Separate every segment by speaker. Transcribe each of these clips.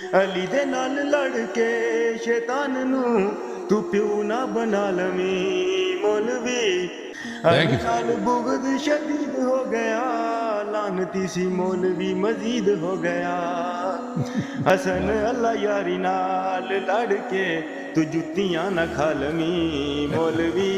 Speaker 1: अली दे नाल लड़ के शैतान नू तू प्यो ना बना लवी मौलवी। अली नाल बुगद शदीद हो गया, लानती सी मौलवी मजीद हो गया। हसन अल्लाह यारी नाल लड़ के तू जुत्तियां ना खा लवी मौलवी।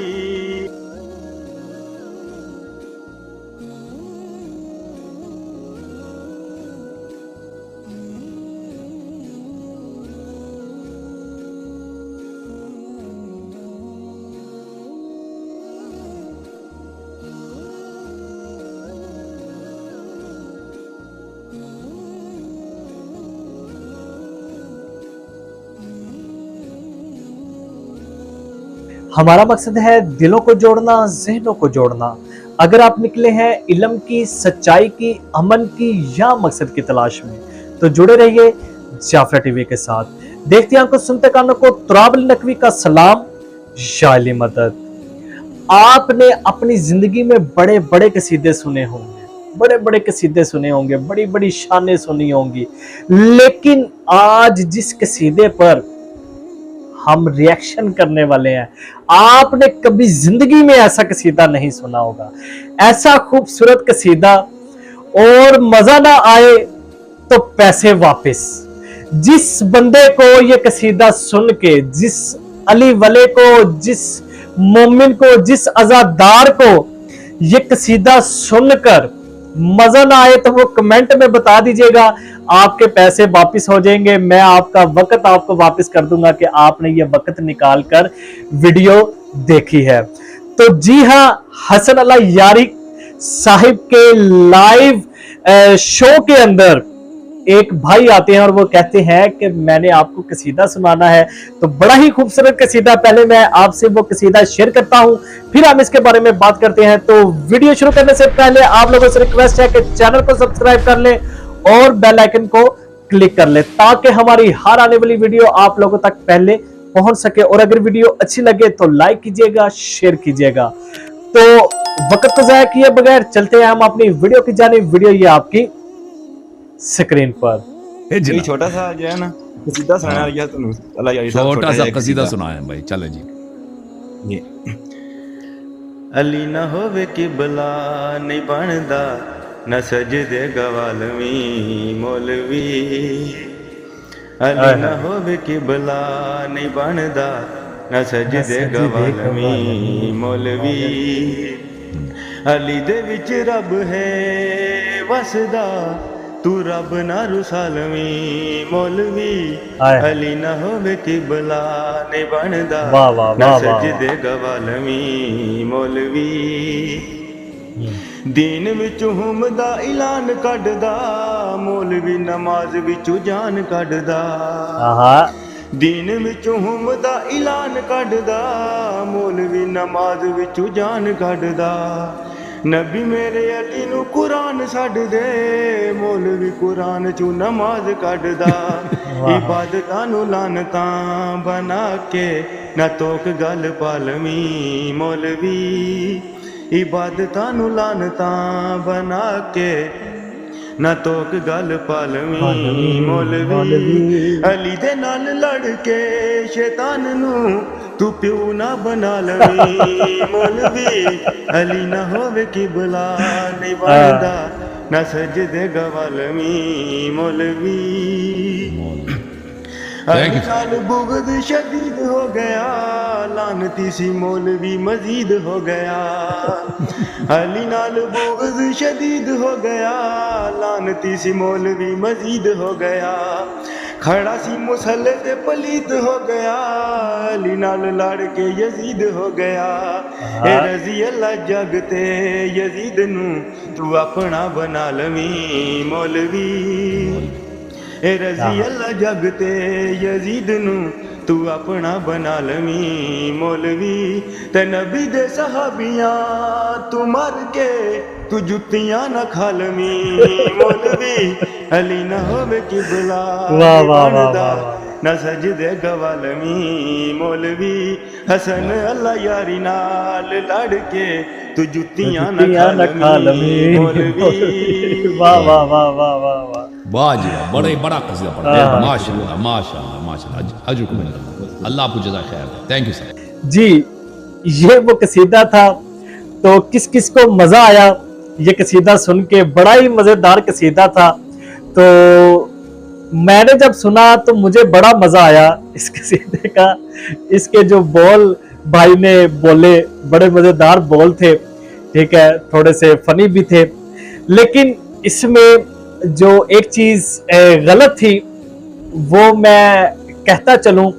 Speaker 2: हमारा मकसद है दिलों को जोड़ना, ज़हनों को जोड़ना। अगर आप निकले हैं इल्म की, सच्चाई की, अमन की या मकसद की तलाश में, तो जुड़े रहिए जाफरा टीवी के साथ। देखते आंखों सुनते कानों को तुराबुल नकवी का सलाम, या अली मदद। आपने अपनी जिंदगी में बड़े बड़े कसीदे सुने होंगे, बड़े बड़े कसीदे सुने होंगे, बड़ी बड़ी शानें सुनी होंगी, लेकिन आज जिस कसीदे पर हम रिएक्शन करने वाले हैं, आपने कभी जिंदगी में ऐसा कसीदा नहीं सुना होगा। ऐसा खूबसूरत कसीदा, और मजा ना आए तो पैसे वापस। जिस बंदे को ये कसीदा सुन के, जिस अली वले को, जिस मोमिन को, जिस अज़ादार को ये कसीदा सुनकर मजा ना आए, तो वो कमेंट में बता दीजिएगा, आपके पैसे वापस हो जाएंगे। मैं आपका वक्त आपको वापस कर दूंगा कि आपने ये वक्त निकाल कर वीडियो देखी है। तो जी हाँ, हसन अल्लाह यारी साहिब के लाइव शो के अंदर एक भाई आते हैं और वो कहते हैं कि मैंने आपको कसीदा सुनाना है। तो बड़ा ही खूबसूरत कसीदा, पहले मैं आपसे वो कसीदा शेयर करता हूं, फिर हम इसके बारे में बात करते हैं। तो वीडियो शुरू करने से पहले आप लोगों से रिक्वेस्ट है कि चैनल को सब्सक्राइब कर लें और बेल आइकन को क्लिक कर ले, ताकि हमारी हर आने वाली वीडियो आप लोगों तक पहले पहुंच सके। और अगर वीडियो अच्छी लगे तो लाइक कीजिएगा, शेयर कीजिएगा। तो वक्त को जाया किए बगैर चलते हैं हम अपनी वीडियो की जानिब। वीडियो ये आपकी स्क्रीन पर।
Speaker 1: ये छोटा सा जो है ना कसीदा सुनाया गया, तो अल्लाह यारी साहब
Speaker 3: छोटा सा कसीदा सुनाया भाई, चले जी।
Speaker 1: ये अली ना होवे किबला नहीं बनदा, न सजदे गवालवी मौलवी। अली ना होवे किबला नहीं बनदा, न सजदे गवालवी मौलवी। अली दे विच रब है वसदा, तू रब ना रुसालवी मौलवी। अली ना होवे किबला नहीं बनदा, न सजदे गवालवी मौलवी। दीन विचों हुम दा ऐलान कढदा, मौलवी नमाज विचों जान कढदा। दीन विचों हुम दा ऐलान कढदा, मौलवी नमाज विचों जान कढदा। नबी मेरे अली नू कुरान छड्ड दे, मौलवी कुरान चों नमाज कढदा। इबादतां नू लानतां बना के ना तोक गल पालवी मौलवी। इबादतां नू लानतां बना के ना तोक गल पालवी मौलवी। अली दे नाल लड़ के शैतान नू तू प्यो ना बना लवी मौलवी। अली ना होवे किबला नहीं बनदा, ना सजदे गवालवी मौलवी। अली नाल बुगद शदीद हो गया, लानती सी मौलवी मजीद हो गया। अली नाल बुगद शदीद हो गया, लानती सी मौलवी मजीद हो गया। खड़ा सी मुसल्ले ते पलीद हो गया, अली नाल लड़ के यजीद हो गया। ए रजी अल्लाह जग ते यजीद नू तू अपना बना लवी मौलवी। ए रजी अल्लाह जग ते यजीद नू तू अपना बना लवी मौलवी। ते नबी दे सहाबियां तू मर के तू जुत्तियां ना खा लवी मौलवी। अली ना होवे किबला बनदा, ना सजदे गवालवी मौलवी। हसन अल्लाह यारी नाल लड़ के तू जुत्तियां ना खा लवी मौलवी।
Speaker 2: वाह वाह वाह वाह वाह वाह।
Speaker 3: वाह जी वाह, बड़ा कसीदा पढ़ा
Speaker 2: हाँ।
Speaker 3: माशाल्लाह माशाल्लाह माशाल्लाह, अजर को मिल अल्लाह आपको जज़ा खैर दे। Thank you sir.
Speaker 2: जी, ये वो कसीदा था। तो किस किस को मजा आया ये कसीदा सुन के? बड़ा ही मजेदार कसीदा था। तो मैंने जब सुना तो मुझे बड़ा मजा आया इस कसीदे का। इसके जो बोल भाई ने बोले बड़े मजेदार बोल थे, ठीक है, थोड़े से फनी भी थे। लेकिन इसमें जो एक चीज गलत थी वो मैं कहता चलूं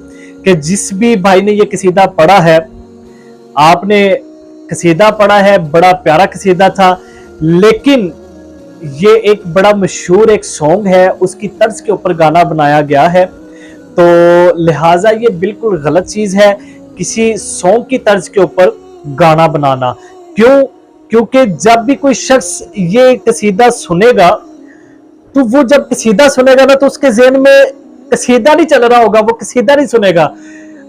Speaker 2: कि जिस भी भाई ने ये कसीदा पढ़ा है, आपने कसीदा पढ़ा है, बड़ा प्यारा कसीदा था, लेकिन ये एक बड़ा मशहूर एक सॉन्ग है, उसकी तर्ज के ऊपर गाना बनाया गया है। तो लिहाजा ये बिल्कुल गलत चीज है किसी सॉन्ग की तर्ज के ऊपर गाना बनाना। क्यों? क्योंकि जब भी कोई शख्स ये कसीदा सुनेगा तो वो जब कसीदा सुनेगा ना तो उसके ज़हन में कसीदा नहीं चल रहा होगा, वो कसीदा नहीं सुनेगा।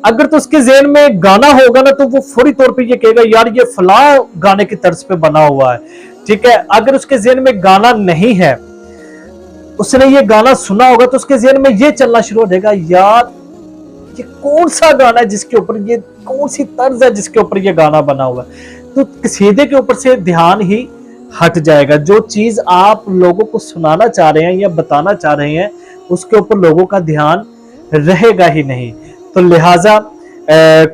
Speaker 2: अगर तो उसके ज़हन में गाना होगा ना तो वो फौरी तौर पे ये कहेगा यार ये फला गाने की तर्ज पे बना हुआ है, ठीक है। अगर उसके ज़हन में गाना नहीं है, उसने ये गाना सुना होगा तो उसके ज़हन में ये चलना शुरू हो जाएगा, यार ये कौन सा गाना है जिसके ऊपर, ये कौन सी तर्ज है जिसके ऊपर ये गाना बना हुआ है। तो कसीदे के ऊपर से ध्यान ही हट जाएगा। जो चीज आप लोगों को सुनाना चाह रहे हैं या बताना चाह रहे हैं उसके ऊपर लोगों का ध्यान रहेगा ही नहीं। तो लिहाजा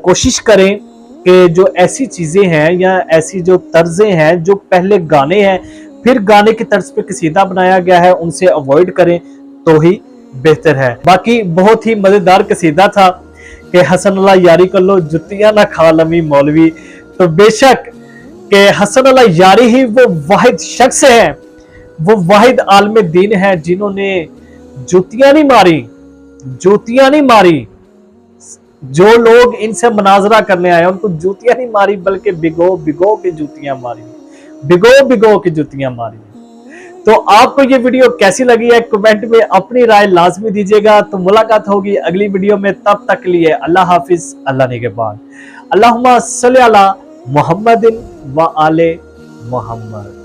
Speaker 2: कोशिश करें कि जो ऐसी चीजें हैं या ऐसी जो तर्जें हैं जो पहले गाने हैं फिर गाने की तर्ज पे कसीदा बनाया गया है उनसे अवॉइड करें तो ही बेहतर है। बाकी बहुत ही मजेदार कसीदा था कि हसन अल्लाह यारी कर लो जुतियां ना खा लमी मौलवी। तो बेशक कि हसन अल्लाह यारी ही वो वाहिद शख्स है, वो वाहिद आलम दीन है जिन्होंने जूतियां नहीं मारी, जूतियां नहीं मारी। जो लोग इनसे मुनाजरा करने आए उनको जूतियां नहीं मारी बल्कि भिगो भिगो के जूतियां मारी, भिगो भिगो के जूतियां मारी। तो आपको ये वीडियो कैसी लगी है कमेंट में अपनी राय लाजमी दीजिएगा। तो मुलाकात होगी अगली वीडियो में, तब तक के लिए अल्लाह हाफिज, अल्लाह निगहबान। अल्लाहुम्मा सल्ली अला मुहम्मदिन व आले मुहम्मद।